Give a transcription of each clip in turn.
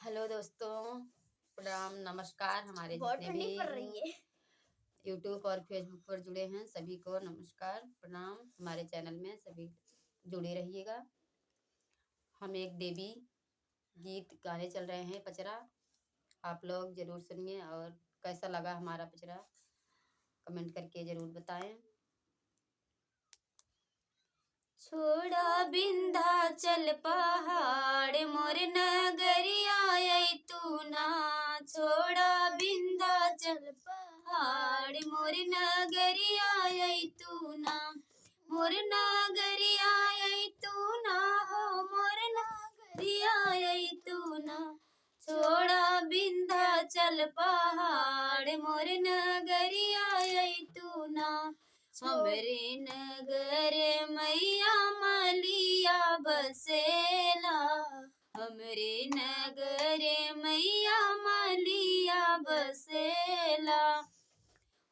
Hello दोस्तों, प्रणाम, नमस्कार। हमारे बहुत जितने ठंडी भी पड़ रही है। यूट्यूब और फेसबुक पर जुड़े हैं सभी को नमस्कार, प्रणाम। हमारे चैनल में सभी जुड़े रहिएगा। हम एक देवी गीत गाने चल रहे हैं, पचरा। आप लोग ज़रूर सुनिए और कैसा लगा हमारा पचरा कमेंट करके ज़रूर बताएं। छोड़ा विंध्याचल पहाड़ मोर नगरिया आई तू ना, छोड़ा विंध्याचल पहाड़ मोर नगरिया आई तू ना, मोर नगरिया आई तू ना हो, मोर नगरिया आई तू ना, छोड़ा विंध्याचल पहाड़ मोर नगरिया आई तू ना, हमरे नगर मैया मलिया बसेला, हमरे नगर मैया मलिया बसेला,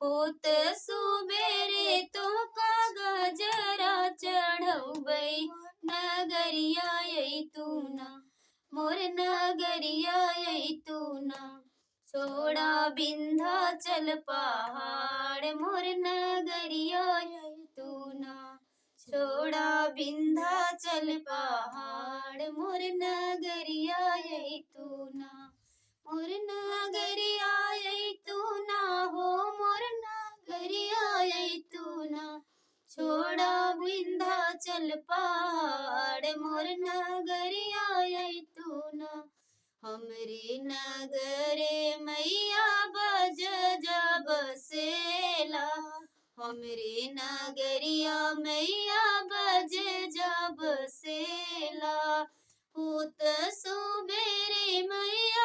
होत सुबेरे तो का गजरा चढ़ौबै नगरिया आई तू ना, मोर नगरिया आई तू ना, छोड़ा विंध्याचल पहाड़ मोर नगरिया आई तू ना, छोड़ा विंध्याचल पहाड़ मोर नगरिया आई तू ना, मोर नगरिया आई तू ना हो, मोर नगरिया आई तू ना, छोड़ा विंध्याचल पहाड़ मोर नगरिया आई तू ना, हमरे नगरे मैया बज जा बसेला, हमरे नगरिया मैया बज जा बसेला, होत सुबेरे मैया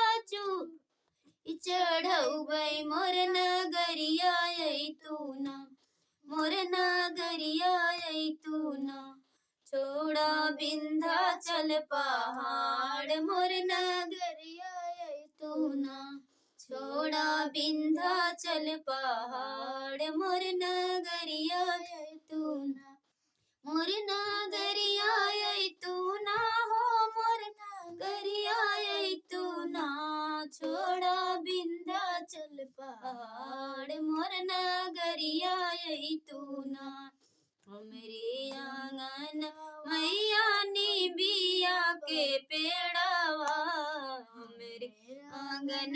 चढ़ौबै मोर नगरिया आई तू ना, मोर नगरिया आई तू ना, छोड़ा विंध्याचल पहाड़ मोर नगरिया आई तू ना, छोड़ा विंध्याचल पहाड़ मोर नगरिया आई तू ना, मोर नगरिया आई तू ना हो, मोर नगरिया आई तू ना, छोड़ा विंध्याचल पहाड़ मोर नगरिया आई तू ना, हमरे आंगन मैया निबिया के पेड़वा, हमरे आंगन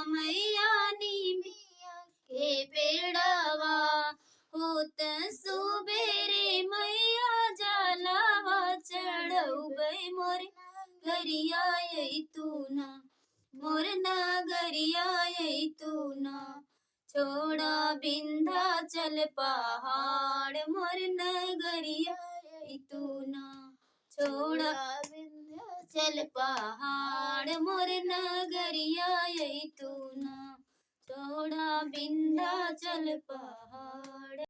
मैया निबिया के पेड़वा, होत सुबेरे मैया जलवा चढ़ौबै मोर नगरिया आई तू ना, मोर नगरिया आई तू ना, छोड़ा विंध्याचल पहाड़ मोर नगरिया आई तू ना, छोड़ा विंध्याचल पहाड़ मोर नगरिया आई तू ना, छोड़ा विंध्याचल पहाड़।